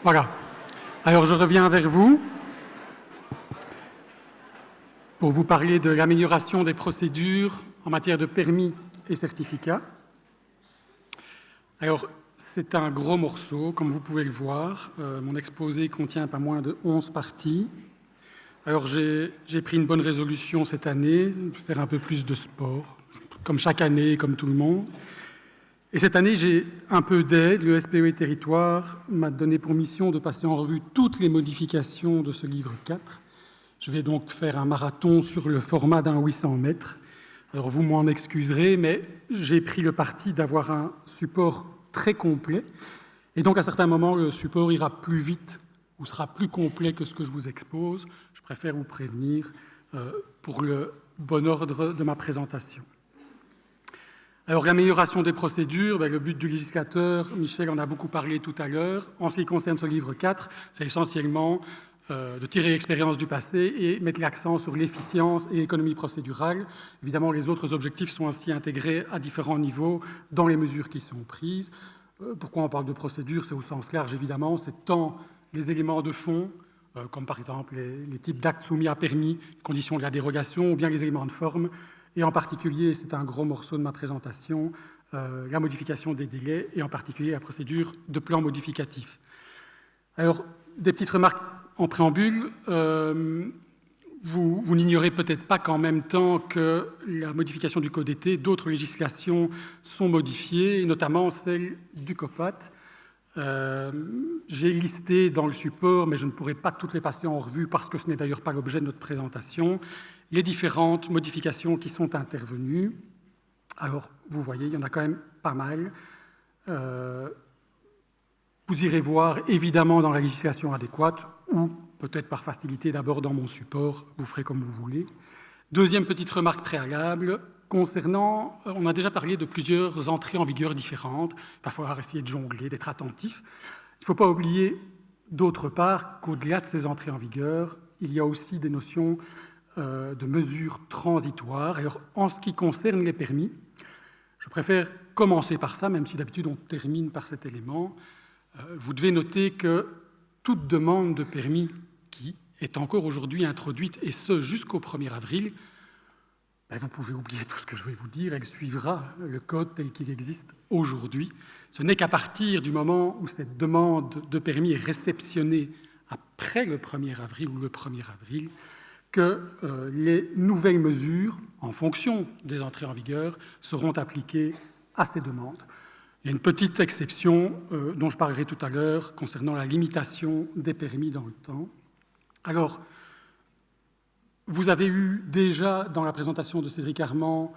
Voilà. Alors, je reviens vers vous pour vous parler de l'amélioration des procédures en matière de permis et certificats. Alors, c'est un gros morceau, comme vous pouvez le voir. Mon exposé contient pas moins de 11 parties. Alors, j'ai pris une bonne résolution cette année, faire un peu plus de sport, comme chaque année, comme tout le monde. Et cette année, j'ai un peu d'aide. Le SPE Territoire m'a donné pour mission de passer en revue toutes les modifications de ce livre 4. Je vais donc faire un marathon sur le format d'un 800 mètres. Alors vous m'en excuserez, mais j'ai pris le parti d'avoir un support très complet. Et donc à certains moments, le support ira plus vite ou sera plus complet que ce que je vous expose. Je préfère vous prévenir pour le bon ordre de ma présentation. Alors, l'amélioration des procédures, le but du législateur, Michel en a beaucoup parlé tout à l'heure. En ce qui concerne ce livre 4, c'est essentiellement de tirer l'expérience du passé et mettre l'accent sur l'efficience et l'économie procédurale. Évidemment, les autres objectifs sont ainsi intégrés à différents niveaux dans les mesures qui sont prises. Pourquoi on parle de procédure? C'est au sens large, évidemment. C'est tant les éléments de fond, comme par exemple les types d'actes soumis à permis, les conditions de la dérogation, ou bien les éléments de forme, et en particulier, c'est un gros morceau de ma présentation, la modification des délais, et en particulier la procédure de plan modificatif. Alors, des petites remarques en préambule. Vous n'ignorez peut-être pas qu'en même temps que la modification du Code d'été, d'autres législations sont modifiées, et notamment celle du COPAT. J'ai listé dans le support, mais je ne pourrai pas toutes les passer en revue parce que ce n'est d'ailleurs pas l'objet de notre présentation, les différentes modifications qui sont intervenues. Alors, vous voyez, il y en a quand même pas mal. Vous irez voir, évidemment, dans la législation adéquate, ou peut-être par facilité d'abord dans mon support, vous ferez comme vous voulez. Deuxième petite remarque préalable, concernant, on a déjà parlé de plusieurs entrées en vigueur différentes, il va falloir essayer de jongler, d'être attentif. Il ne faut pas oublier, d'autre part, qu'au-delà de ces entrées en vigueur, il y a aussi des notions de mesures transitoires. Alors, en ce qui concerne les permis, je préfère commencer par ça, même si d'habitude on termine par cet élément. Vous devez noter que toute demande de permis qui est encore aujourd'hui introduite, et ce jusqu'au 1er avril, vous pouvez oublier tout ce que je vais vous dire, elle suivra le code tel qu'il existe aujourd'hui. Ce n'est qu'à partir du moment où cette demande de permis est réceptionnée après le 1er avril ou le 1er avril que les nouvelles mesures, en fonction des entrées en vigueur, seront appliquées à ces demandes. Il y a une petite exception dont je parlerai tout à l'heure concernant la limitation des permis dans le temps. Alors, vous avez eu déjà dans la présentation de Cédric Armand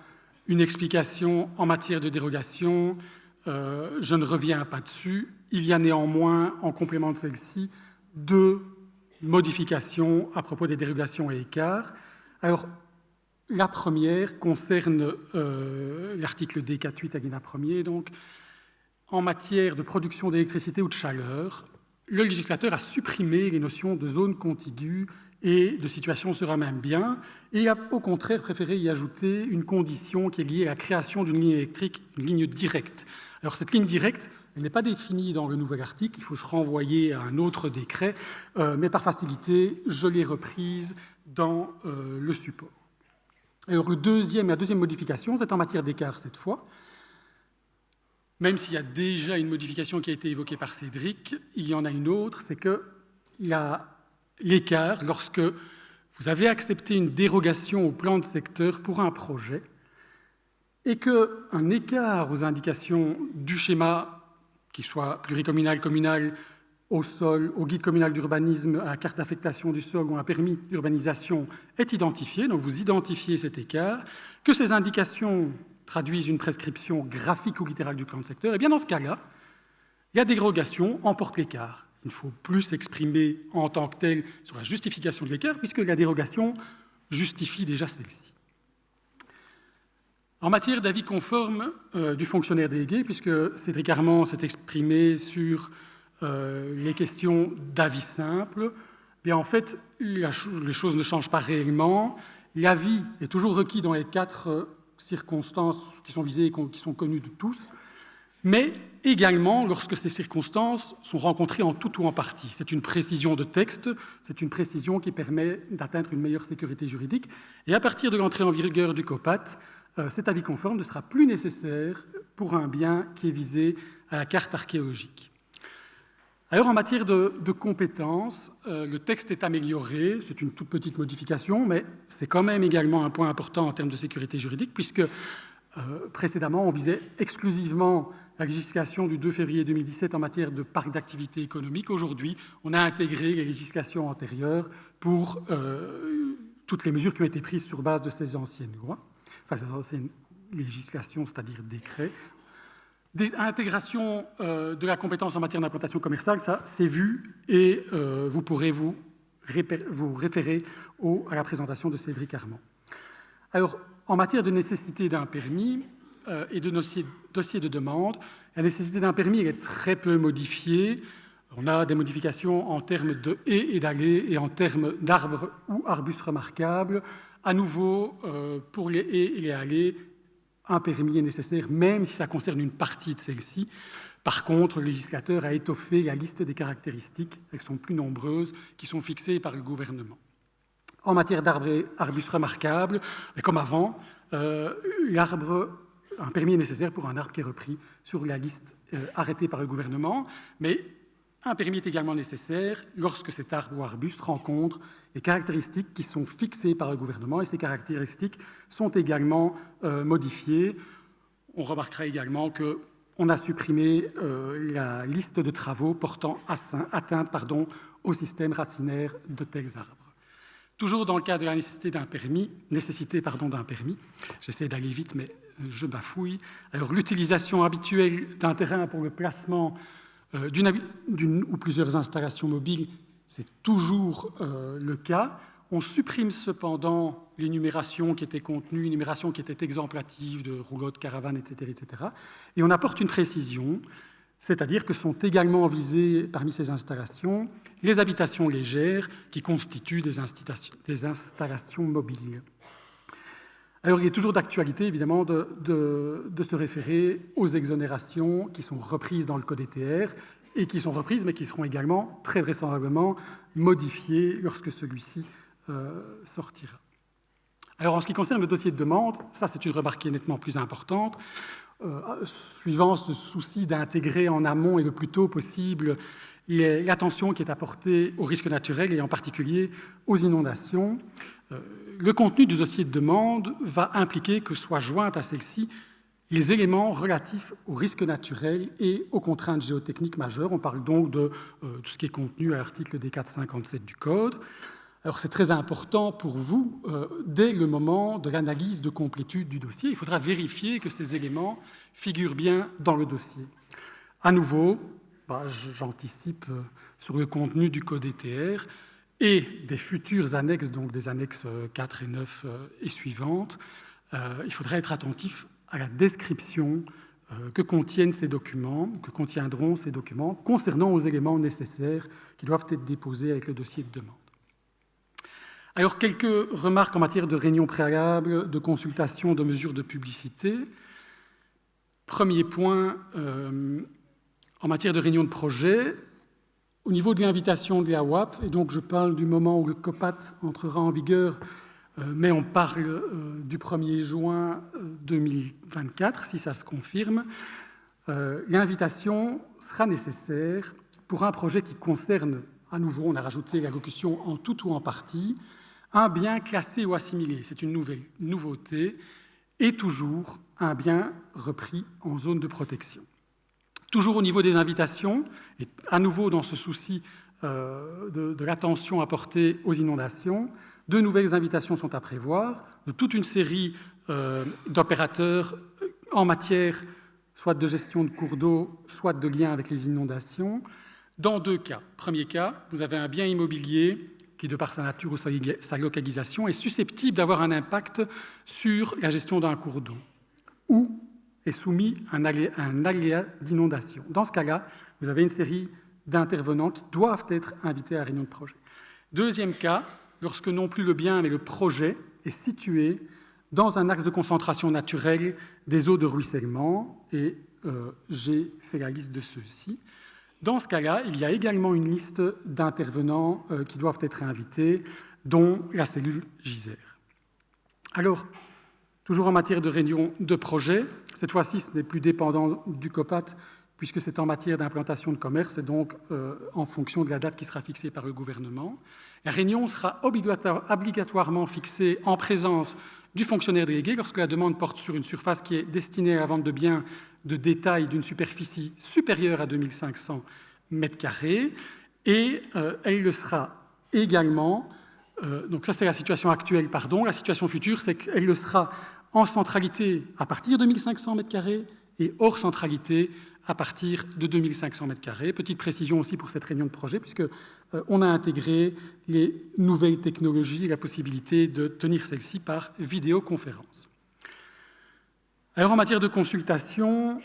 une explication en matière de dérogation. Je ne reviens pas dessus. Il y a néanmoins, en complément de celle-ci, deux modifications à propos des dérogations et écarts. Alors, la première concerne l'article D4.8 alinéa 1er, donc, en matière de production d'électricité ou de chaleur, le législateur a supprimé les notions de zone contiguë et de situation sur un même bien, et a au contraire préféré y ajouter une condition qui est liée à la création d'une ligne électrique, une ligne directe. Alors cette ligne directe, elle n'est pas définie dans le nouvel article, il faut se renvoyer à un autre décret, mais par facilité, je l'ai reprise dans le support. Alors la deuxième modification, c'est en matière d'écart cette fois. Même s'il y a déjà une modification qui a été évoquée par Cédric, il y en a une autre, c'est que l'écart, lorsque vous avez accepté une dérogation au plan de secteur pour un projet et qu'un écart aux indications du schéma, qu'il soit pluricommunal, communal, au sol, au guide communal d'urbanisme, à la carte d'affectation du sol ou à un permis d'urbanisation est identifié, donc vous identifiez cet écart, que ces indications traduisent une prescription graphique ou littérale du plan de secteur, et bien dans ce cas-là, la dérogation emporte l'écart. Il ne faut plus s'exprimer en tant que tel sur la justification de l'écart, puisque la dérogation justifie déjà celle-ci. En matière d'avis conforme du fonctionnaire délégué, puisque Cédric Armand s'est exprimé sur les questions d'avis simple, bien en fait, les choses ne changent pas réellement. L'avis est toujours requis dans les 4 circonstances qui sont visées et qui sont connues de tous. mais également lorsque ces circonstances sont rencontrées en tout ou en partie. C'est une précision de texte, c'est une précision qui permet d'atteindre une meilleure sécurité juridique, et à partir de l'entrée en vigueur du COPAT, cet avis conforme ne sera plus nécessaire pour un bien qui est visé à la carte archéologique. Alors, en matière de compétences, le texte est amélioré, c'est une toute petite modification, mais c'est quand même également un point important en termes de sécurité juridique, puisque précédemment, on visait exclusivement la législation du 2 février 2017 en matière de parc d'activités économiques. Aujourd'hui, on a intégré les législations antérieures pour toutes les mesures qui ont été prises sur base de ces anciennes lois, enfin ces anciennes législations, c'est-à-dire décrets. Intégration de la compétence en matière d'implantation commerciale, ça c'est vu et vous pourrez vous référer à la présentation de Cédric Armand. Alors, en matière de nécessité d'un permis et de dossier de demande, la nécessité d'un permis elle est très peu modifiée. On a des modifications en termes de haies et d'allées et en termes d'arbres ou arbustes remarquables. À nouveau, pour les haies et les allées, un permis est nécessaire, même si ça concerne une partie de celle-ci. Par contre, le législateur a étoffé la liste des caractéristiques, elles sont plus nombreuses, qui sont fixées par le gouvernement. En matière d'arbres et arbustes remarquables, comme avant, un permis est nécessaire pour un arbre qui est repris sur la liste arrêtée par le gouvernement, mais un permis est également nécessaire lorsque cet arbre ou arbuste rencontre les caractéristiques qui sont fixées par le gouvernement, et ces caractéristiques sont également modifiées. On remarquera également qu'on a supprimé la liste de travaux portant atteinte au système racinaire de tels arbres. Toujours dans le cas de la nécessité d'un permis, j'essaie d'aller vite mais je bafouille. Alors l'utilisation habituelle d'un terrain pour le placement d'une ou plusieurs installations mobiles, c'est toujours le cas. On supprime cependant l'énumération qui était contenue, l'énumération qui était exemplative de roulottes, caravanes, etc., etc. Et on apporte une précision, c'est-à-dire que sont également visées parmi ces installations les habitations légères qui constituent des installations mobiles. Alors, il est toujours d'actualité, évidemment, de se référer aux exonérations qui sont reprises dans le Code ETR et qui sont reprises, mais qui seront également, très vraisemblablement, modifiées lorsque celui-ci sortira. Alors, en ce qui concerne le dossier de demande, ça, c'est une remarque qui est nettement plus importante. Suivant ce souci d'intégrer en amont et le plus tôt possible l'attention qui est apportée aux risques naturels et en particulier aux inondations, le contenu du dossier de demande va impliquer que soient jointes à celle-ci les éléments relatifs aux risques naturels et aux contraintes géotechniques majeures. On parle donc de tout ce qui est contenu à l'article D457 du Code. Alors c'est très important pour vous, dès le moment de l'analyse de complétude du dossier, il faudra vérifier que ces éléments figurent bien dans le dossier. À nouveau, j'anticipe sur le contenu du Code ETR et des futures annexes, donc des annexes 4 et 9 et suivantes. Il faudra être attentif à la description que contiendront ces documents concernant aux éléments nécessaires qui doivent être déposés avec le dossier de demande. Alors, quelques remarques en matière de réunion préalable, de consultation, de mesures de publicité. Premier point, en matière de réunion de projet, au niveau de l'invitation de la WAP, et donc je parle du moment où le COPAT entrera en vigueur, mais on parle du 1er juin 2024, si ça se confirme, l'invitation sera nécessaire pour un projet qui concerne, à nouveau, on a rajouté l'allocution en tout ou en partie, un bien classé ou assimilé, c'est une nouveauté, et toujours un bien repris en zone de protection. Toujours au niveau des invitations, et à nouveau dans ce souci de l'attention apportée aux inondations, de nouvelles invitations sont à prévoir de toute une série d'opérateurs en matière soit de gestion de cours d'eau, soit de lien avec les inondations, dans deux cas. Premier cas, vous avez un bien immobilier qui, de par sa nature ou sa localisation, est susceptible d'avoir un impact sur la gestion d'un cours d'eau, ou est soumis à un aléa d'inondation. Dans ce cas-là, vous avez une série d'intervenants qui doivent être invités à la réunion de projet. Deuxième cas, lorsque non plus le bien, mais le projet est situé dans un axe de concentration naturelle des eaux de ruissellement, et j'ai fait la liste de ceux-ci. Dans ce cas-là, il y a également une liste d'intervenants qui doivent être invités, dont la cellule GISER. Alors, toujours en matière de réunion de projet, cette fois-ci, ce n'est plus dépendant du COPAT, puisque c'est en matière d'implantation de commerce, et donc en fonction de la date qui sera fixée par le gouvernement. La réunion sera obligatoirement fixée en présence du fonctionnaire délégué lorsque la demande porte sur une surface qui est destinée à la vente de biens de détail d'une superficie supérieure à 2500 m², et elle le sera également, donc ça c'est la situation actuelle, la situation future c'est qu'elle le sera en centralité à partir de 1500 m² et hors centralité à partir de 2500 m². Petite précision aussi pour cette réunion de projet, puisqu'on a intégré les nouvelles technologies et la possibilité de tenir celle-ci par vidéoconférence. Alors en matière de consultation,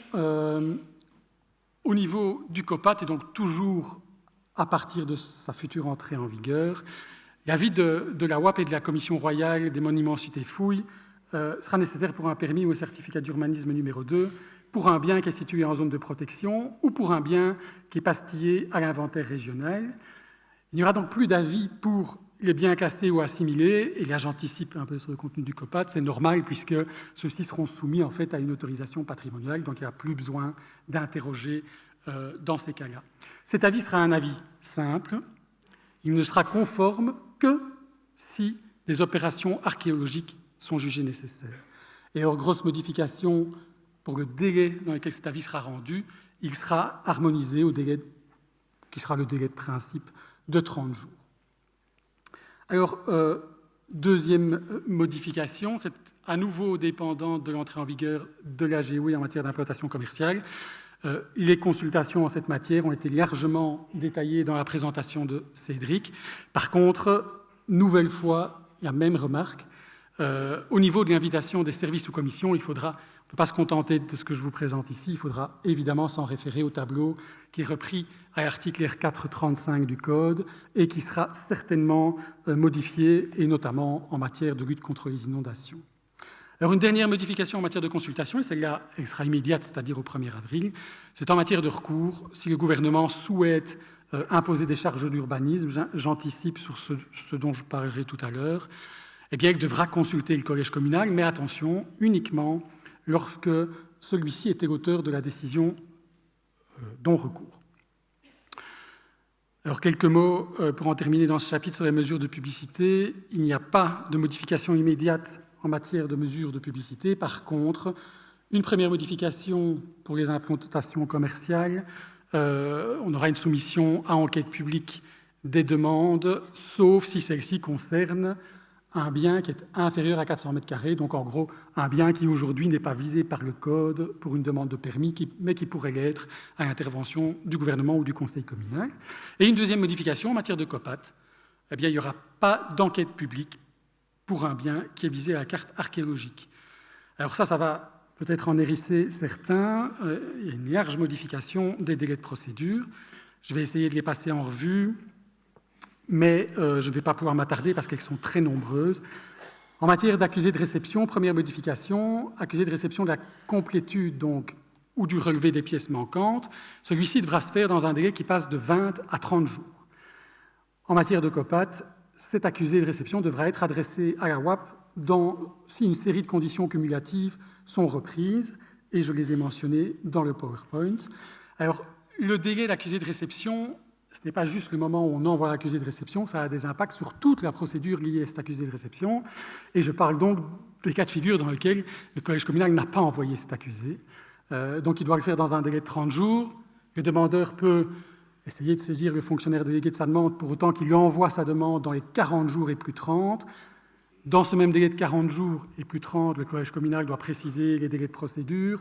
au niveau du COPAT, et donc toujours à partir de sa future entrée en vigueur, l'avis de la WAP et de la Commission royale des monuments, sites et fouilles sera nécessaire pour un permis ou un certificat d'urbanisme numéro 2, pour un bien qui est situé en zone de protection ou pour un bien qui est pastillé à l'inventaire régional. Il n'y aura donc plus d'avis pour les biens classés ou assimilés, et là j'anticipe un peu sur le contenu du COPAT, c'est normal puisque ceux-ci seront soumis en fait à une autorisation patrimoniale, donc il n'y a plus besoin d'interroger dans ces cas-là. Cet avis sera un avis simple, il ne sera conforme que si les opérations archéologiques sont jugées nécessaires. Et hors grosse modification, pour le délai dans lequel cet avis sera rendu, il sera harmonisé au délai qui sera le délai de principe de 30 jours. Alors, deuxième modification, c'est à nouveau dépendant de l'entrée en vigueur de la GOI en matière d'implantation commerciale. Les consultations en cette matière ont été largement détaillées dans la présentation de Cédric. Par contre, nouvelle fois, la même remarque. Au niveau de l'invitation des services ou commissions, il faudra... On ne peut pas se contenter de ce que je vous présente ici, il faudra évidemment s'en référer au tableau qui est repris à l'article R435 du Code et qui sera certainement modifié, et notamment en matière de lutte contre les inondations. Alors une dernière modification en matière de consultation, et celle-là elle sera immédiate, c'est-à-dire au 1er avril, c'est en matière de recours. Si le gouvernement souhaite imposer des charges d'urbanisme, j'anticipe sur ce dont je parlerai tout à l'heure, eh bien il devra consulter le collège communal, mais attention, uniquement lorsque celui-ci était l'auteur de la décision dont recours. Alors, quelques mots pour en terminer dans ce chapitre sur les mesures de publicité. Il n'y a pas de modification immédiate en matière de mesures de publicité. Par contre, une première modification pour les implantations commerciales, on aura une soumission à enquête publique des demandes, sauf si celle-ci concerne un bien qui est inférieur à 400 m², donc en gros un bien qui aujourd'hui n'est pas visé par le Code pour une demande de permis, mais qui pourrait l'être à l'intervention du gouvernement ou du conseil communal. Et une deuxième modification en matière de COPAT, eh bien, il n'y aura pas d'enquête publique pour un bien qui est visé à la carte archéologique. Alors ça va peut-être en hérisser certains. Il y a une large modification des délais de procédure. Je vais essayer de les passer en revue, mais je ne vais pas pouvoir m'attarder parce qu'elles sont très nombreuses. En matière d'accusé de réception, première modification, accusé de réception de la complétude donc, ou du relevé des pièces manquantes, celui-ci devra se faire dans un délai qui passe de 20 à 30 jours. En matière de COPAT, cet accusé de réception devra être adressé à la WAP si une série de conditions cumulatives sont reprises, et je les ai mentionnées dans le PowerPoint. Alors, le délai d'accusé de réception, ce n'est pas juste le moment où on envoie l'accusé de réception, ça a des impacts sur toute la procédure liée à cet accusé de réception, et je parle donc des cas de figure dans lesquels le collège communal n'a pas envoyé cet accusé. Donc il doit le faire dans un délai de 30 jours. Le demandeur peut essayer de saisir le fonctionnaire délégué de sa demande pour autant qu'il lui envoie sa demande dans les 40 jours et plus 30. Dans ce même délai de 40 jours et plus 30, le collège communal doit préciser les délais de procédure,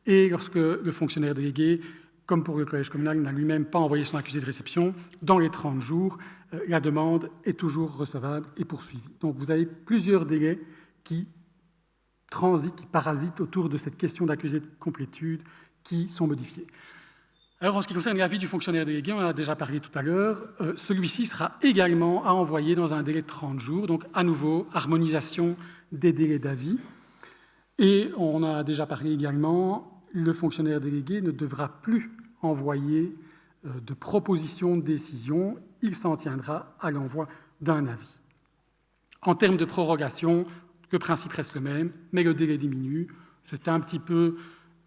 et lorsque le fonctionnaire délégué, comme pour le collège communal, n'a lui-même pas envoyé son accusé de réception, dans les 30 jours, la demande est toujours recevable et poursuivie. Donc vous avez plusieurs délais qui transitent, qui parasitent autour de cette question d'accusé de complétude qui sont modifiés. Alors en ce qui concerne l'avis du fonctionnaire délégué, on en a déjà parlé tout à l'heure, celui-ci sera également à envoyer dans un délai de 30 jours, donc à nouveau, harmonisation des délais d'avis. Et on a déjà parlé également, le fonctionnaire délégué ne devra plus envoyer de proposition de décision, il s'en tiendra à l'envoi d'un avis. En termes de prorogation, le principe reste le même, mais le délai diminue. C'est un petit peu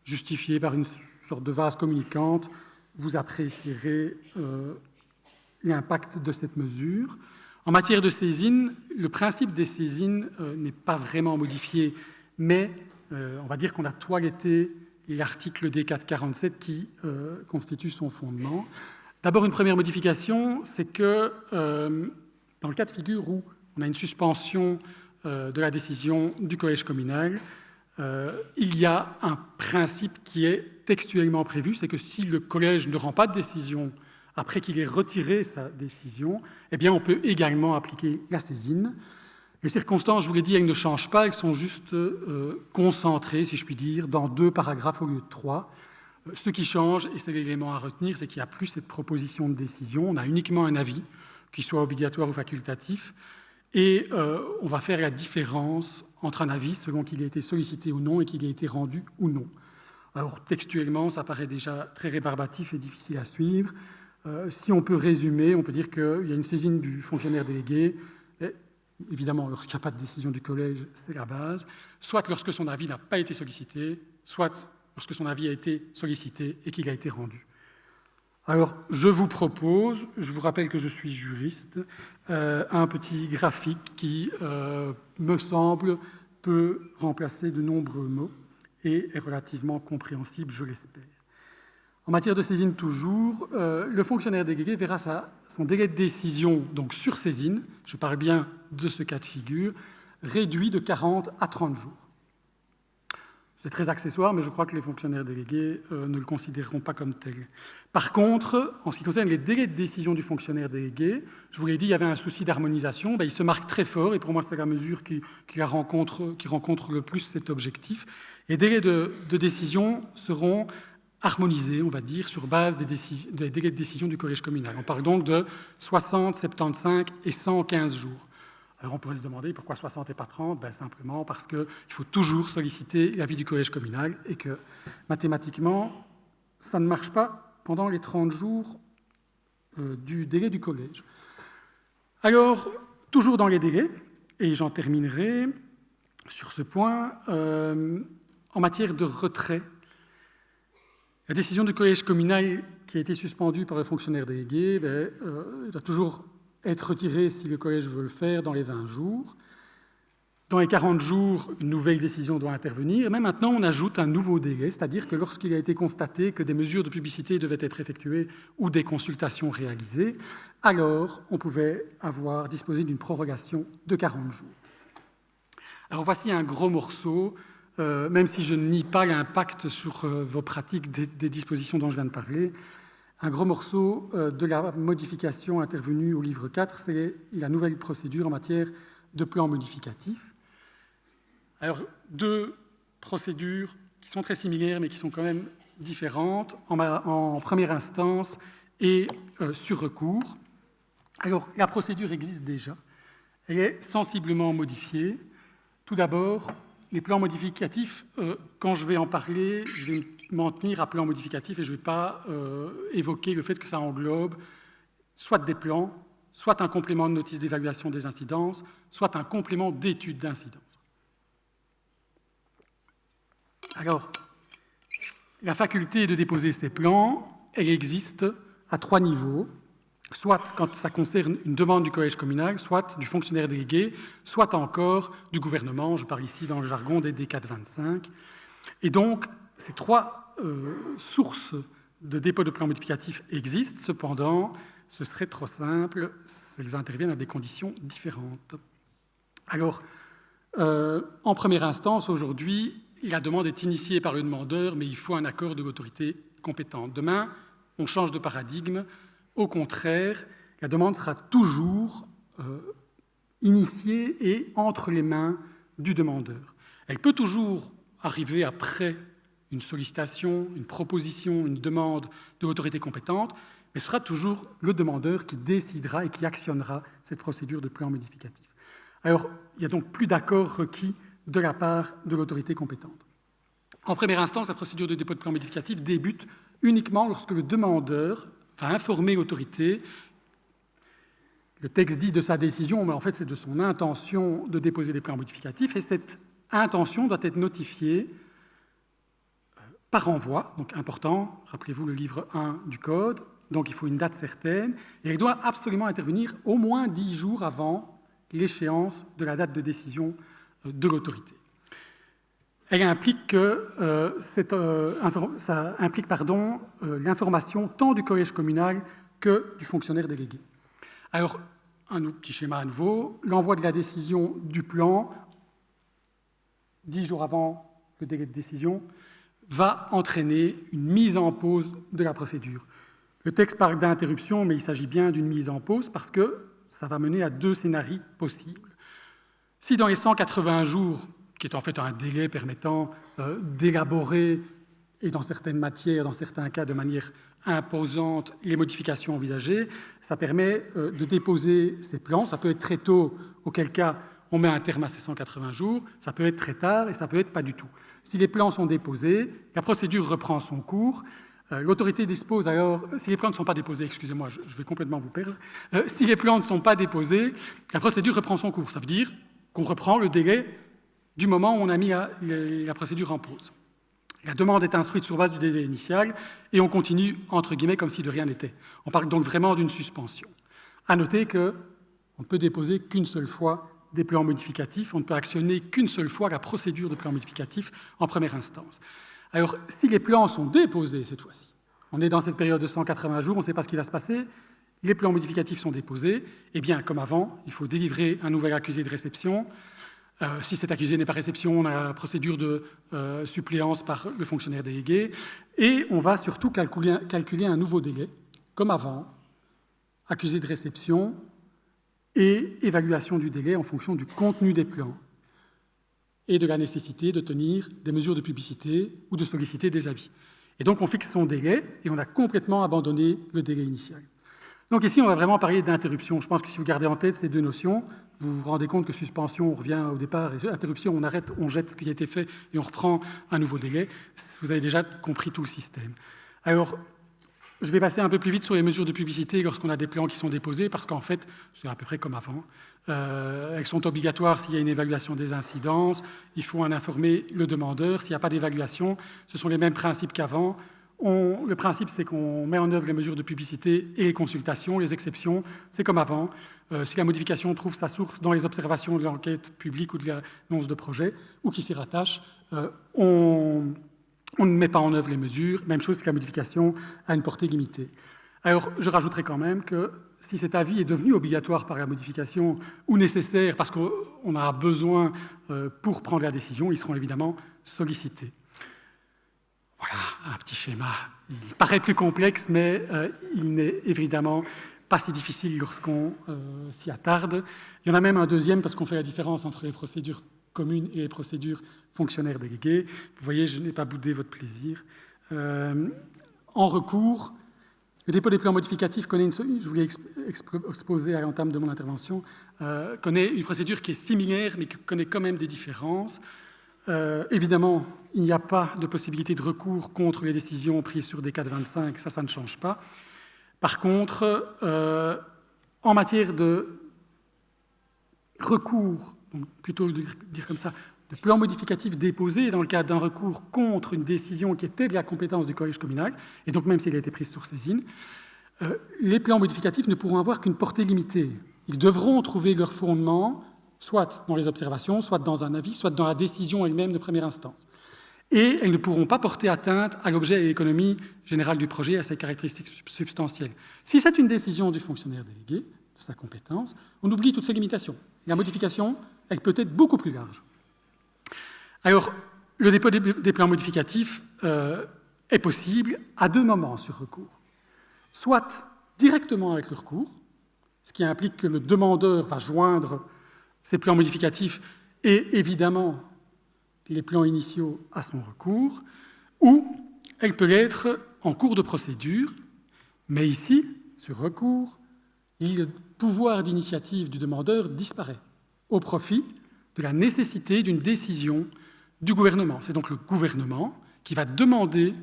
justifié par une sorte de vase communicante. Vous apprécierez l'impact de cette mesure. En matière de saisine, le principe des saisines n'est pas vraiment modifié, mais on va dire qu'on a toiletté l'article D447 qui constitue son fondement. D'abord, une première modification, c'est que dans le cas de figure où on a une suspension de la décision du collège communal, il y a un principe qui est textuellement prévu, c'est que si le collège ne rend pas de décision après qu'il ait retiré sa décision, eh bien on peut également appliquer la saisine. Les circonstances, je vous l'ai dit, elles ne changent pas, elles sont juste concentrées, si je puis dire, dans 2 paragraphes au lieu de 3. Ce qui change, et c'est l'élément à retenir, c'est qu'il n'y a plus cette proposition de décision, on a uniquement un avis, qu'il soit obligatoire ou facultatif, et on va faire la différence entre un avis selon qu'il a été sollicité ou non et qu'il a été rendu ou non. Alors textuellement, ça paraît déjà très rébarbatif et difficile à suivre. Si on peut résumer, on peut dire qu'il y a une saisine du fonctionnaire délégué, évidemment lorsqu'il n'y a pas de décision du collège, c'est la base, soit lorsque son avis n'a pas été sollicité, soit lorsque son avis a été sollicité et qu'il a été rendu. Alors, je vous propose, je vous rappelle que je suis juriste, un petit graphique qui, me semble, peut remplacer de nombreux mots et est relativement compréhensible, je l'espère. En matière de saisine toujours, le fonctionnaire délégué verra son délai de décision, donc sur saisine, je parle bien de ce cas de figure, réduit de 40 à 30 jours. C'est très accessoire, mais je crois que les fonctionnaires délégués ne le considéreront pas comme tel. Par contre, en ce qui concerne les délais de décision du fonctionnaire délégué, je vous l'ai dit, il y avait un souci d'harmonisation, il se marque très fort, et pour moi c'est la mesure qui rencontre le plus cet objectif. Les délais de décision seront harmonisés, on va dire, sur base des délais de décision du collège communal. On parle donc de 60, 75 et 115 jours. Alors on pourrait se demander pourquoi 60 et pas 30 ? Simplement parce qu'il faut toujours solliciter l'avis du collège communal et que mathématiquement, ça ne marche pas pendant les 30 jours du délai du collège. Alors, toujours dans les délais, et j'en terminerai sur ce point, en matière de retrait, la décision du collège communal qui a été suspendue par le fonctionnaire délégué doit toujours être retirée si le collège veut le faire dans les 20 jours. Dans les 40 jours, une nouvelle décision doit intervenir. Mais maintenant, on ajoute un nouveau délai, c'est-à-dire que lorsqu'il a été constaté que des mesures de publicité devaient être effectuées ou des consultations réalisées, alors on pouvait disposer d'une prorogation de 40 jours. Alors voici un gros morceau, même si je ne nie pas l'impact sur vos pratiques des dispositions dont je viens de parler. Un gros morceau de la modification intervenue au livre 4, c'est la nouvelle procédure en matière de plan modificatif. Alors, 2 procédures qui sont très similaires, mais qui sont quand même différentes, en première instance et sur recours. Alors, la procédure existe déjà. Elle est sensiblement modifiée. Tout d'abord, les plans modificatifs, quand je vais en parler, je vais m'en tenir à plans modificatifs et je ne vais pas évoquer le fait que ça englobe soit des plans, soit un complément de notice d'évaluation des incidences, soit un complément d'étude d'incidence. Alors, la faculté de déposer ces plans, elle existe à 3 niveaux, soit quand ça concerne une demande du collège communal, soit du fonctionnaire délégué, soit encore du gouvernement, je parle ici dans le jargon des D425. Et donc, ces 3 sources de dépôt de plans modificatifs existent, cependant, ce serait trop simple, elles interviennent à des conditions différentes. Alors, en première instance, aujourd'hui, la demande est initiée par le demandeur, mais il faut un accord de l'autorité compétente. Demain, on change de paradigme. Au contraire, la demande sera toujours initiée et entre les mains du demandeur. Elle peut toujours arriver après une sollicitation, une proposition, une demande de l'autorité compétente, mais ce sera toujours le demandeur qui décidera et qui actionnera cette procédure de plan modificatif. Alors, il n'y a donc plus d'accord requis de la part de l'autorité compétente. En première instance, la procédure de dépôt de plan modificatif débute uniquement lorsque le demandeur va informer l'autorité. Le texte dit de sa décision, mais en fait c'est de son intention de déposer des plans modificatifs, et cette intention doit être notifiée par envoi, donc important, rappelez-vous le livre 1 du Code, donc il faut une date certaine, et elle doit absolument intervenir au moins 10 jours avant l'échéance de la date de décision de l'autorité. Elle implique ça implique l'information tant du collège communal que du fonctionnaire délégué. Alors, un petit schéma à nouveau, l'envoi de la décision du plan, 10 jours avant le délai de décision, va entraîner une mise en pause de la procédure. Le texte parle d'interruption, mais il s'agit bien d'une mise en pause parce que ça va mener à 2 scénarios possibles. Si dans les 180 jours, qui est en fait un délai permettant d'élaborer, et dans certaines matières, dans certains cas de manière imposante, les modifications envisagées, ça permet de déposer ces plans. Ça peut être très tôt, auquel cas on met un terme à ces 180 jours, ça peut être très tard et ça peut être pas du tout. Si les plans sont déposés, la procédure reprend son cours. L'autorité dispose alors, si les plans ne sont pas déposés, excusez-moi, je vais complètement vous perdre, si les plans ne sont pas déposés, la procédure reprend son cours. Ça veut dire qu'on reprend le délai du moment où on a mis la procédure en pause. La demande est instruite sur base du délai initial et on continue, entre guillemets, comme si de rien n'était. On parle donc vraiment d'une suspension. À noter qu'on ne peut déposer qu'une seule fois des plans modificatifs, on ne peut actionner qu'une seule fois la procédure de plan modificatif en première instance. Alors, si les plans sont déposés cette fois-ci, on est dans cette période de 180 jours, on ne sait pas ce qui va se passer, les plans modificatifs sont déposés, eh bien, comme avant, il faut délivrer un nouvel accusé de réception. Si cet accusé n'est pas réception, on a la procédure de suppléance par le fonctionnaire délégué, et on va surtout calculer un nouveau délai, comme avant, accusé de réception et évaluation du délai en fonction du contenu des plans et de la nécessité de tenir des mesures de publicité ou de solliciter des avis. Et donc on fixe son délai et on a complètement abandonné le délai initial. Donc ici, on va vraiment parler d'interruption. Je pense que si vous gardez en tête ces 2 notions, vous vous rendez compte que suspension, on revient au départ, et interruption, on arrête, on jette ce qui a été fait et on reprend un nouveau délai. Vous avez déjà compris tout le système. Alors, je vais passer un peu plus vite sur les mesures de publicité lorsqu'on a des plans qui sont déposés, parce qu'en fait, c'est à peu près comme avant. Elles sont obligatoires s'il y a une évaluation des incidences, il faut en informer le demandeur. S'il n'y a pas d'évaluation, ce sont les mêmes principes qu'avant. Le principe, c'est qu'on met en œuvre les mesures de publicité et les consultations. Les exceptions, c'est comme avant. Si la modification trouve sa source dans les observations de l'enquête publique ou de l'annonce de projet, ou qui s'y rattache, on ne met pas en œuvre les mesures. Même chose si la modification a une portée limitée. Alors, je rajouterai quand même que si cet avis est devenu obligatoire par la modification ou nécessaire parce qu'on a besoin pour prendre la décision, ils seront évidemment sollicités. Voilà, un petit schéma. Il paraît plus complexe, mais il n'est évidemment pas si difficile lorsqu'on s'y attarde. Il y en a même un deuxième parce qu'on fait la différence entre les procédures communes et les procédures fonctionnaires déléguées. Vous voyez, je n'ai pas boudé votre plaisir. En recours, le dépôt des plans modificatifs connaît je voulais exposer à l'entame de mon intervention, connaît une procédure qui est similaire, mais qui connaît quand même des différences. Évidemment, il n'y a pas de possibilité de recours contre les décisions prises sur des cas de 25, ça ne change pas. Par contre, en matière de recours, donc plutôt de dire comme ça, de plan modificatif déposé dans le cadre d'un recours contre une décision qui était de la compétence du collège communal, et donc même s'il a été pris sur saisine, les plans modificatifs ne pourront avoir qu'une portée limitée. Ils devront trouver leur fondement soit dans les observations, soit dans un avis, soit dans la décision elle-même de première instance. Et elles ne pourront pas porter atteinte à l'objet et l'économie générale du projet, à ses caractéristiques substantielles. Si c'est une décision du fonctionnaire délégué, de sa compétence, on oublie toutes ces limitations. La modification, elle peut être beaucoup plus large. Alors, le dépôt des plans modificatifs est possible à 2 moments sur recours. Soit directement avec le recours, ce qui implique que le demandeur va joindre ces plans modificatifs et évidemment les plans initiaux à son recours, ou elle peut l'être en cours de procédure, mais ici, sur recours, le pouvoir d'initiative du demandeur disparaît au profit de la nécessité d'une décision du gouvernement. C'est donc le gouvernement qui va demander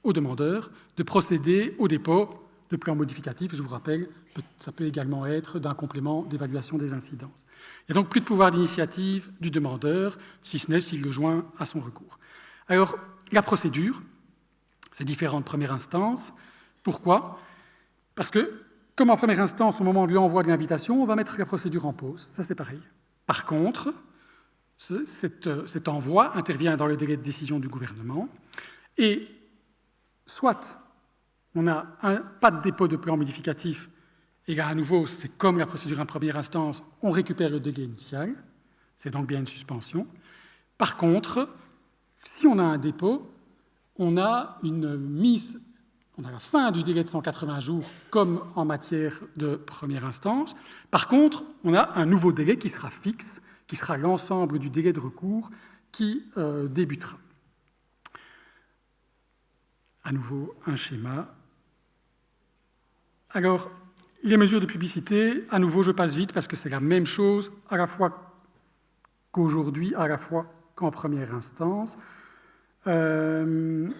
aux demandeurs de procéder au dépôt de plans modificatifs. Je vous rappelle, ça peut également être d'un complément d'évaluation des incidences. Il n'y a donc plus de pouvoir d'initiative du demandeur, si ce n'est s'il le joint à son recours. Alors, la procédure, c'est différent de première instance. Pourquoi? Parce que, comme en première instance, au moment de l'envoi de l'invitation, on va mettre la procédure en pause. Ça, c'est pareil. Par contre, cet envoi intervient dans le délai de décision du gouvernement et soit on n'a pas de dépôt de plan modificatif et là, à nouveau, c'est comme la procédure en première instance, on récupère le délai initial, c'est donc bien une suspension. Par contre, si on a un dépôt, on a la fin du délai de 180 jours, comme en matière de première instance. Par contre, on a un nouveau délai qui sera fixe, qui sera l'ensemble du délai de recours qui débutera. À nouveau, un schéma. Alors, les mesures de publicité, à nouveau, je passe vite parce que c'est la même chose à la fois qu'aujourd'hui, à la fois qu'en première instance. Une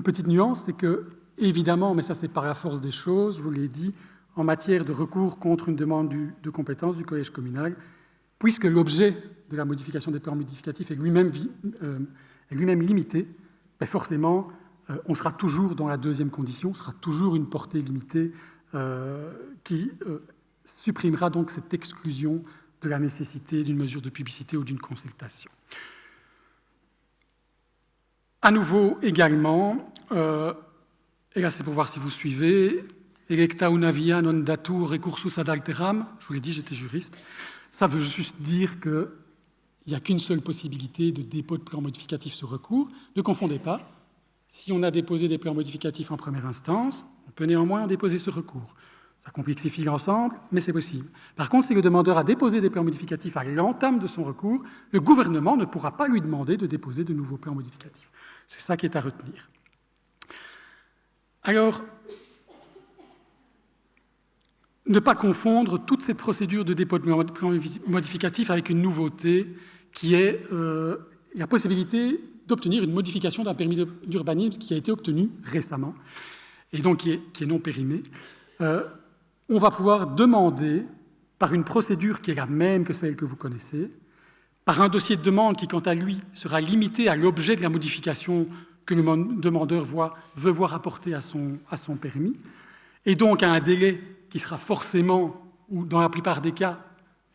petite nuance, c'est que, évidemment, mais ça c'est par la force des choses, je vous l'ai dit, en matière de recours contre une demande de compétence du collège communal, puisque l'objet de la modification des plans modificatifs est lui-même limité, ben forcément, on sera toujours dans la deuxième condition, ce sera toujours une portée limitée qui supprimera donc cette exclusion de la nécessité d'une mesure de publicité ou d'une consultation. À nouveau, également, et là c'est pour voir si vous suivez, electa una via non datur recursus ad alteram, je vous l'ai dit, j'étais juriste, ça veut juste dire qu'il n'y a qu'une seule possibilité de dépôt de plan modificatif sur recours. Ne confondez pas, si on a déposé des plans modificatifs en première instance, on peut néanmoins en déposer ce recours. Ça complexifie l'ensemble, mais c'est possible. Par contre, si le demandeur a déposé des plans modificatifs à l'entame de son recours, le gouvernement ne pourra pas lui demander de déposer de nouveaux plans modificatifs. C'est ça qui est à retenir. Alors, ne pas confondre toute cette procédure de dépôt de plans modificatifs avec une nouveauté qui est la possibilité d'obtenir une modification d'un permis d'urbanisme qui a été obtenu récemment et donc qui est non périmé. On va pouvoir demander, par une procédure qui est la même que celle que vous connaissez, par un dossier de demande qui, quant à lui, sera limité à l'objet de la modification que le demandeur veut voir apporter à son permis, et donc à un délai qui sera forcément, ou dans la plupart des cas,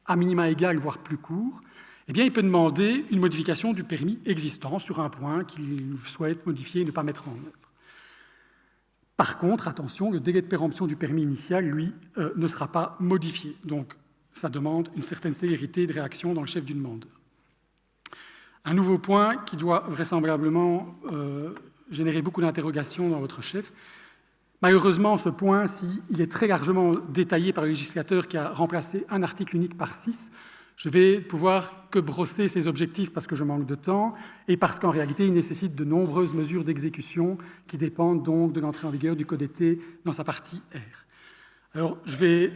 à minima égal, voire plus court, eh bien, il peut demander une modification du permis existant sur un point qu'il souhaite modifier et ne pas mettre en œuvre. Par contre, attention, le délai de péremption du permis initial, lui, ne sera pas modifié. Donc, ça demande une certaine célérité de réaction dans le chef du demandeur. Un nouveau point qui doit vraisemblablement générer beaucoup d'interrogations dans votre chef. Malheureusement, ce point, il est très largement détaillé par le législateur qui a remplacé un article unique par 6. Je vais pouvoir que brosser ces objectifs parce que je manque de temps et parce qu'en réalité, il nécessite de nombreuses mesures d'exécution qui dépendent donc de l'entrée en vigueur du Code été dans sa partie R. Alors, je vais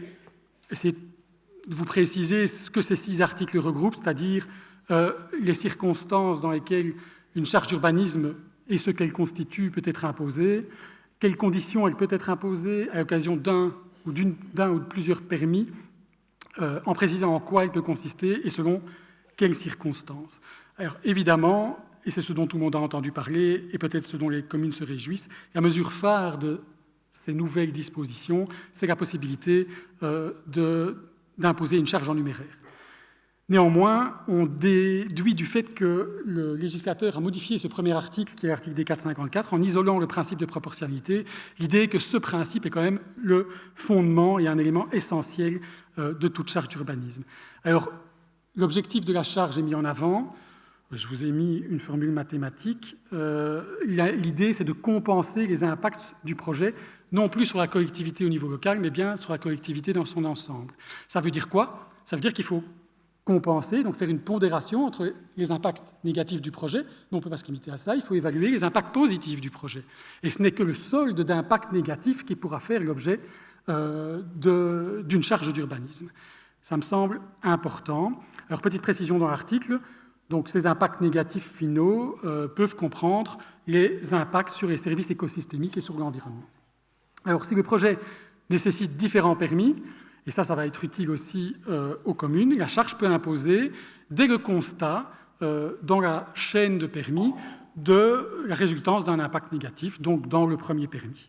essayer de vous préciser ce que ces 6 articles regroupent, c'est-à-dire les circonstances dans lesquelles une charge d'urbanisme et ce qu'elle constitue peut être imposée, quelles conditions elle peut être imposée à l'occasion d'un ou de plusieurs permis, en précisant en quoi elle peut consister et selon quelles circonstances. Alors évidemment, et c'est ce dont tout le monde a entendu parler, et peut-être ce dont les communes se réjouissent, la mesure phare de ces nouvelles dispositions, c'est la possibilité d'imposer une charge en numéraire. Néanmoins, on déduit du fait que le législateur a modifié ce premier article, qui est l'article D454, en isolant le principe de proportionnalité, l'idée que ce principe est quand même le fondement et un élément essentiel de toute charge d'urbanisme. Alors, l'objectif de la charge est mis en avant. Je vous ai mis une formule mathématique. L'idée, c'est de compenser les impacts du projet, non plus sur la collectivité au niveau local, mais bien sur la collectivité dans son ensemble. Ça veut dire quoi? Ça veut dire qu'il faut compenser, donc faire une pondération entre les impacts négatifs du projet, mais on ne peut pas se limiter à ça, il faut évaluer les impacts positifs du projet. Et ce n'est que le solde d'impact négatif qui pourra faire l'objet d'une charge d'urbanisme. Ça me semble important. Alors, petite précision dans l'article, Donc ces impacts négatifs finaux peuvent comprendre les impacts sur les services écosystémiques et sur l'environnement. Alors si le projet nécessite différents permis, et ça va être utile aussi aux communes, la charge peut imposer, dès le constat dans la chaîne de permis, de la résultance d'un impact négatif, donc dans le premier permis.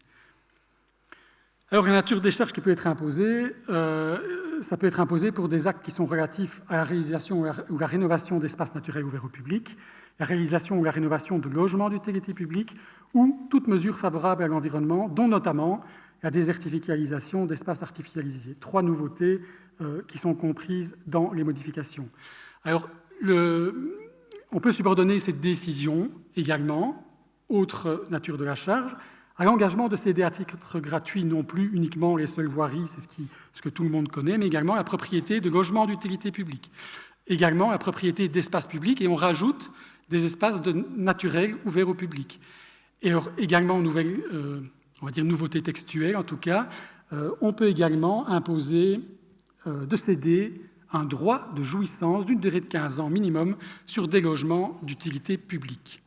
Alors la nature des charges qui peut être imposée, ça peut être imposé pour des actes qui sont relatifs à la réalisation ou la rénovation d'espaces naturels ouverts au public, la réalisation ou la rénovation de logements d'utilité publique ou toute mesure favorable à l'environnement, dont notamment la désertificialisation d'espaces artificialisés. 3 nouveautés qui sont comprises dans les modifications. Alors, on peut subordonner cette décision également, autre nature de la charge, à l'engagement de céder à titre gratuit non plus uniquement les seules voiries, c'est ce que tout le monde connaît, mais également la propriété de logements d'utilité publique, également la propriété d'espaces publics, et on rajoute des espaces naturels ouverts au public. Et également, on va dire nouveauté textuelle en tout cas, on peut également imposer de céder un droit de jouissance d'une durée de 15 ans minimum sur des logements d'utilité publique.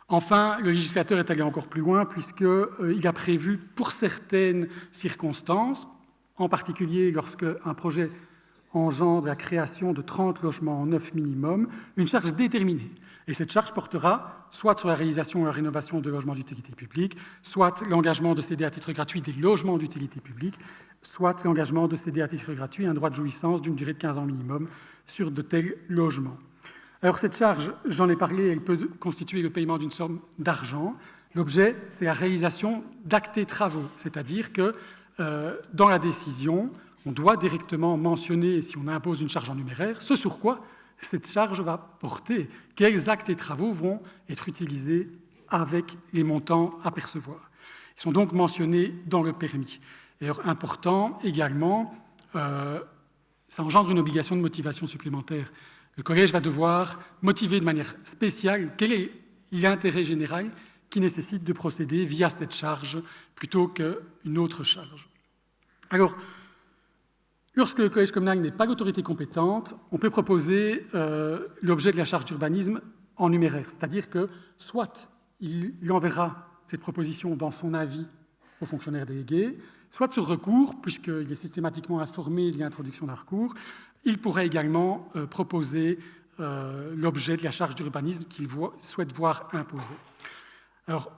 Enfin, le législateur est allé encore plus loin puisqu'il a prévu pour certaines circonstances, en particulier lorsque un projet engendre la création de 30 logements neufs minimum, une charge déterminée. Et cette charge portera soit sur la réalisation ou la rénovation de logements d'utilité publique, soit l'engagement de céder à titre gratuit des logements d'utilité publique, soit l'engagement de céder à titre gratuit un droit de jouissance d'une durée de 15 ans minimum sur de tels logements. Alors cette charge, j'en ai parlé, elle peut constituer le paiement d'une somme d'argent. L'objet, c'est la réalisation d'actes et travaux, c'est-à-dire que dans la décision, on doit directement mentionner, si on impose une charge en numéraire, ce sur quoi cette charge va porter, quels actes et travaux vont être utilisés avec les montants à percevoir. Ils sont donc mentionnés dans le permis. Et important également, ça engendre une obligation de motivation supplémentaire. Le collège va devoir motiver de manière spéciale quel est l'intérêt général qui nécessite de procéder via cette charge plutôt qu'une autre charge. Alors, lorsque le collège communal n'est pas l'autorité compétente, on peut proposer l'objet de la charge d'urbanisme en numéraire, c'est-à-dire que soit il enverra cette proposition dans son avis aux fonctionnaires délégués, soit sur recours, puisqu'il est systématiquement informé de l'introduction d'un recours, il pourrait également proposer l'objet de la charge d'urbanisme qu'il souhaite voir imposée. Alors,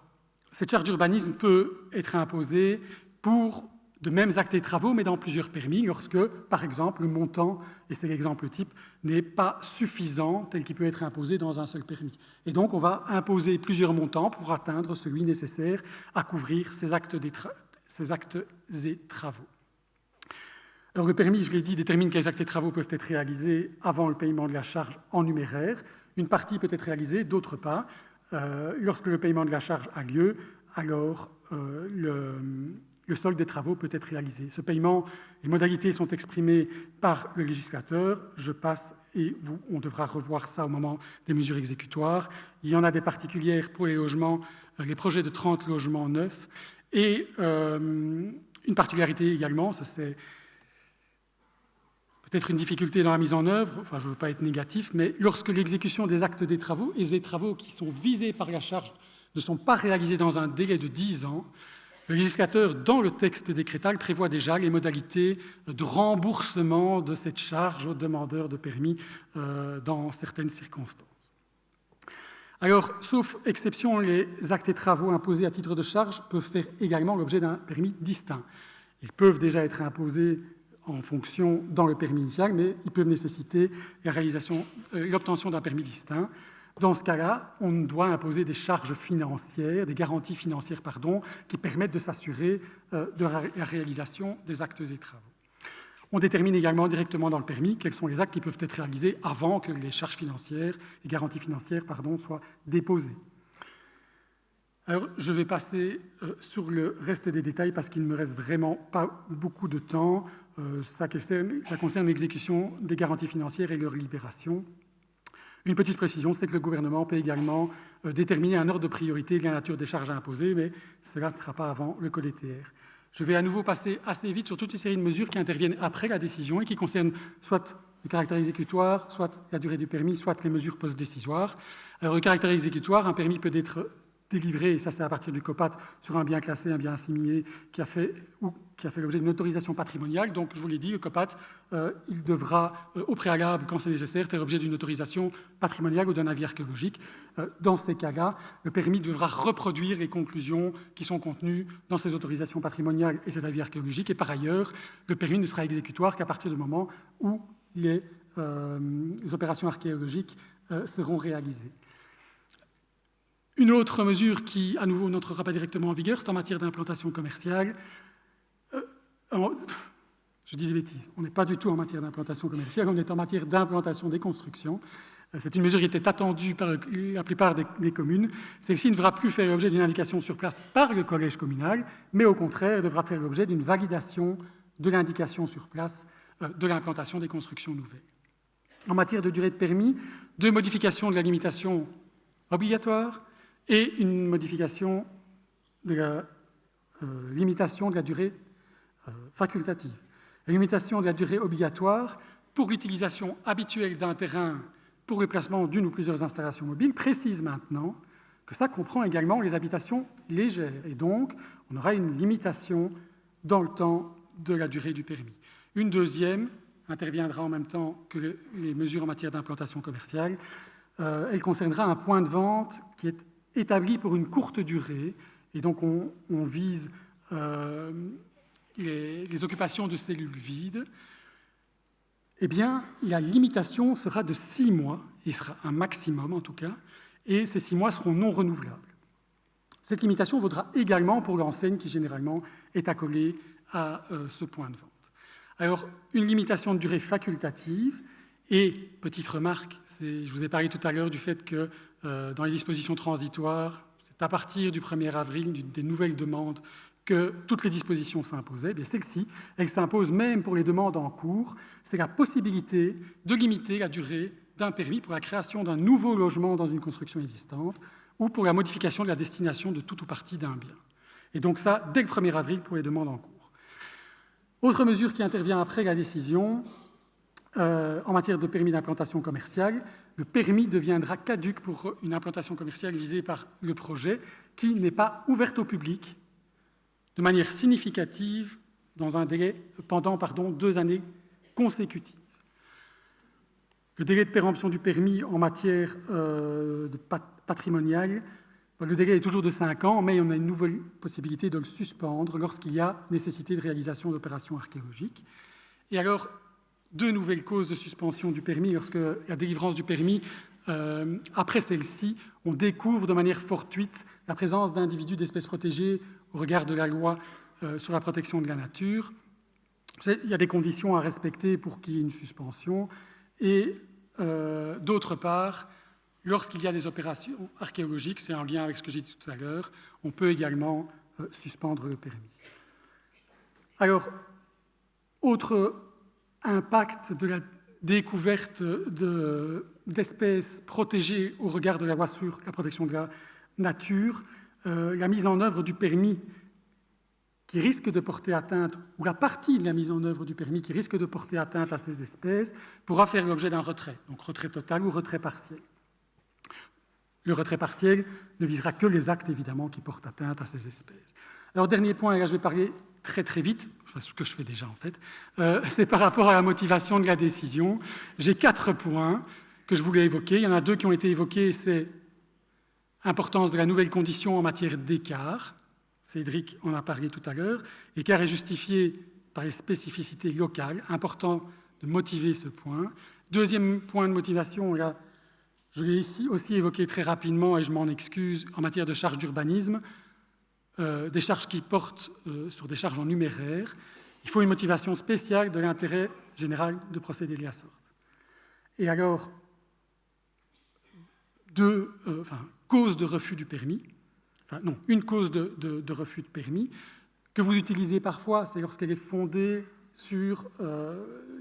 cette charge d'urbanisme peut être imposée pour de mêmes actes et travaux, mais dans plusieurs permis, lorsque, par exemple, le montant, et c'est l'exemple type, n'est pas suffisant tel qu'il peut être imposé dans un seul permis. Et donc, on va imposer plusieurs montants pour atteindre celui nécessaire à couvrir ces actes et travaux. Alors, le permis, je l'ai dit, détermine quels actes et travaux peuvent être réalisés avant le paiement de la charge en numéraire. Une partie peut être réalisée, d'autres pas. Lorsque le paiement de la charge a lieu, alors le solde des travaux peut être réalisé. Ce paiement, les modalités sont exprimées par le législateur. Je passe et on devra revoir ça au moment des mesures exécutoires. Il y en a des particulières pour les logements, les projets de 30 logements neufs. Et une particularité également, ça c'est peut-être une difficulté dans la mise en œuvre, enfin je ne veux pas être négatif, mais lorsque l'exécution des actes des travaux et des travaux qui sont visés par la charge ne sont pas réalisés dans un délai de 10 ans, le législateur, dans le texte décrétal, prévoit déjà les modalités de remboursement de cette charge aux demandeurs de permis dans certaines circonstances. Alors, sauf exception, les actes et travaux imposés à titre de charge peuvent faire également l'objet d'un permis distinct. Ils peuvent déjà être imposés en fonction dans le permis initial, mais ils peuvent nécessiter l'obtention d'un permis distinct. Dans ce cas-là, on doit imposer des charges financières, des garanties financières, qui permettent de s'assurer de la réalisation des actes et travaux. On détermine également directement dans le permis quels sont les actes qui peuvent être réalisés avant que les charges financières, les garanties financières, soient déposées. Alors, je vais passer sur le reste des détails parce qu'il ne me reste vraiment pas beaucoup de temps. Ça concerne l'exécution des garanties financières et leur libération. Une petite précision, c'est que le gouvernement peut également déterminer un ordre de priorité de la nature des charges à imposer, mais cela ne sera pas avant le CODTR. Je vais à nouveau passer assez vite sur toute une série de mesures qui interviennent après la décision et qui concernent soit le caractère exécutoire, soit la durée du permis, soit les mesures post-décisoires. Alors, le caractère exécutoire, un permis peut être délivré, et ça c'est à partir du COPAT, sur un bien classé, un bien assimilé, qui a fait l'objet d'une autorisation patrimoniale. Donc, je vous l'ai dit, le COPAT, il devra, au préalable, quand c'est nécessaire, faire l'objet d'une autorisation patrimoniale ou d'un avis archéologique. Dans ces cas-là, le permis devra reproduire les conclusions qui sont contenues dans ces autorisations patrimoniales et cet avis archéologique. Et par ailleurs, le permis ne sera exécutoire qu'à partir du moment où les opérations archéologiques seront réalisées. Une autre mesure qui, à nouveau, n'entrera pas directement en vigueur, c'est en matière d'implantation commerciale. Je dis des bêtises, on n'est pas du tout en matière d'implantation commerciale, on est en matière d'implantation des constructions. C'est une mesure qui était attendue par la plupart des communes. Celle-ci ne devra plus faire l'objet d'une indication sur place par le collège communal, mais au contraire, devra faire l'objet d'une validation de l'indication sur place de l'implantation des constructions nouvelles. En matière de durée de permis, 2 modifications de la limitation obligatoire et une modification de la limitation de la durée facultative. La limitation de la durée obligatoire pour l'utilisation habituelle d'un terrain pour le placement d'une ou plusieurs installations mobiles précise maintenant que ça comprend également les habitations légères. Et donc, on aura une limitation dans le temps de la durée du permis. Une deuxième interviendra en même temps que les mesures en matière d'implantation commerciale. Elle concernera un point de vente qui est établi pour une courte durée, et donc on vise les occupations de cellules vides. Eh bien, la limitation sera de 6 mois, il sera un maximum en tout cas, et ces 6 mois seront non renouvelables. Cette limitation vaudra également pour l'enseigne qui généralement est accolée à ce point de vente. Alors, une limitation de durée facultative, et petite remarque, je vous ai parlé tout à l'heure du fait que dans les dispositions transitoires, c'est à partir du 1er avril des nouvelles demandes que toutes les dispositions s'imposaient. Celle-ci, elle s'impose même pour les demandes en cours. C'est la possibilité de limiter la durée d'un permis pour la création d'un nouveau logement dans une construction existante ou pour la modification de la destination de tout ou partie d'un bien. Et donc ça, dès le 1er avril pour les demandes en cours. Autre mesure qui intervient après la décision, en matière de permis d'implantation commerciale, le permis deviendra caduc pour une implantation commerciale visée par le projet qui n'est pas ouverte au public de manière significative dans un délai pendant 2 années consécutives. Le délai de péremption du permis en matière patrimoniale, le délai est toujours de 5 ans, mais on a une nouvelle possibilité de le suspendre lorsqu'il y a nécessité de réalisation d'opérations archéologiques. Et alors, 2 nouvelles causes de suspension du permis lorsque la délivrance du permis, après celle-ci, on découvre de manière fortuite la présence d'individus d'espèces protégées au regard de la loi sur la protection de la nature. Il y a des conditions à respecter pour qu'il y ait une suspension. Et d'autre part, lorsqu'il y a des opérations archéologiques, c'est en lien avec ce que j'ai dit tout à l'heure, on peut également suspendre le permis. Alors, autre impact de la découverte d'espèces protégées au regard de la loi sur la protection de la nature, la mise en œuvre du permis qui risque de porter atteinte, ou la partie de la mise en œuvre du permis qui risque de porter atteinte à ces espèces, pourra faire l'objet d'un retrait, donc retrait total ou retrait partiel. Le retrait partiel ne visera que les actes, évidemment, qui portent atteinte à ces espèces. Alors, dernier point, et là je vais parler très vite, ce que je fais déjà en fait, c'est par rapport à la motivation de la décision. J'ai 4 points que je voulais évoquer. Il y en a 2 qui ont été évoqués, c'est l'importance de la nouvelle condition en matière d'écart. Cédric en a parlé tout à l'heure. L'écart est justifié par les spécificités locales. Important de motiver ce point. Deuxième point de motivation, là, je l'ai ici aussi évoqué très rapidement et je m'en excuse, en matière de charges d'urbanisme, des charges qui portent sur des charges en numéraire. Il faut une motivation spéciale de l'intérêt général de procéder de la sorte. Et alors, cause de refus du permis, une cause de refus de permis que vous utilisez parfois, c'est lorsqu'elle est fondée sur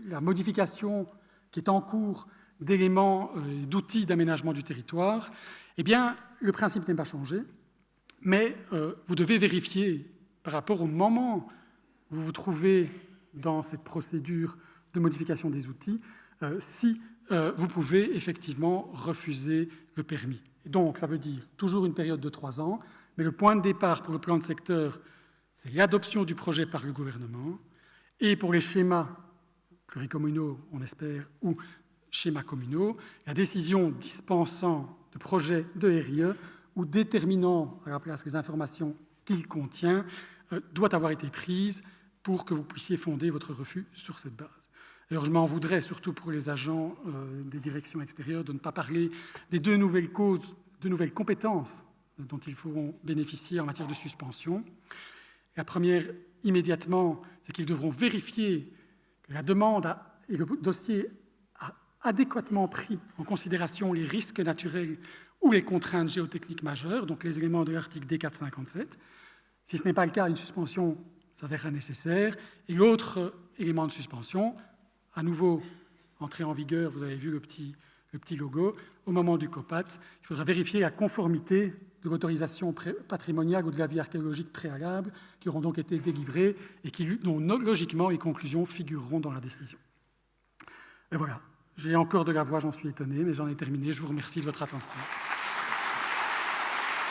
la modification qui est en cours d'éléments, d'outils d'aménagement du territoire. Eh bien, le principe n'est pas changé, mais vous devez vérifier par rapport au moment vous vous trouvez dans cette procédure de modification des outils, si vous pouvez effectivement refuser le permis. Et donc, ça veut dire toujours une période de 3 ans, mais le point de départ pour le plan de secteur, c'est l'adoption du projet par le gouvernement, et pour les schémas pluricommunaux, on espère, ou schémas communaux, la décision dispensant de projet de RIE ou déterminant à la place les informations qu'il contient doit avoir été prise pour que vous puissiez fonder votre refus sur cette base. Alors, je m'en voudrais surtout pour les agents des directions extérieures de ne pas parler des 2 nouvelles causes, 2 nouvelles compétences dont ils pourront bénéficier en matière de suspension. La première, immédiatement, c'est qu'ils devront vérifier que la demande et le dossier a adéquatement pris en considération les risques naturels ou les contraintes géotechniques majeures, donc les éléments de l'article D457. Si ce n'est pas le cas, une suspension s'avérera nécessaire. Et l'autre élément de suspension, à nouveau, entrée en vigueur, vous avez vu le petit logo, au moment du COPAT, il faudra vérifier la conformité de l'autorisation patrimoniale ou de l'avis archéologique préalable qui auront donc été délivrés et dont logiquement les conclusions figureront dans la décision. Et voilà, j'ai encore de la voix, j'en suis étonné, mais j'en ai terminé. Je vous remercie de votre attention.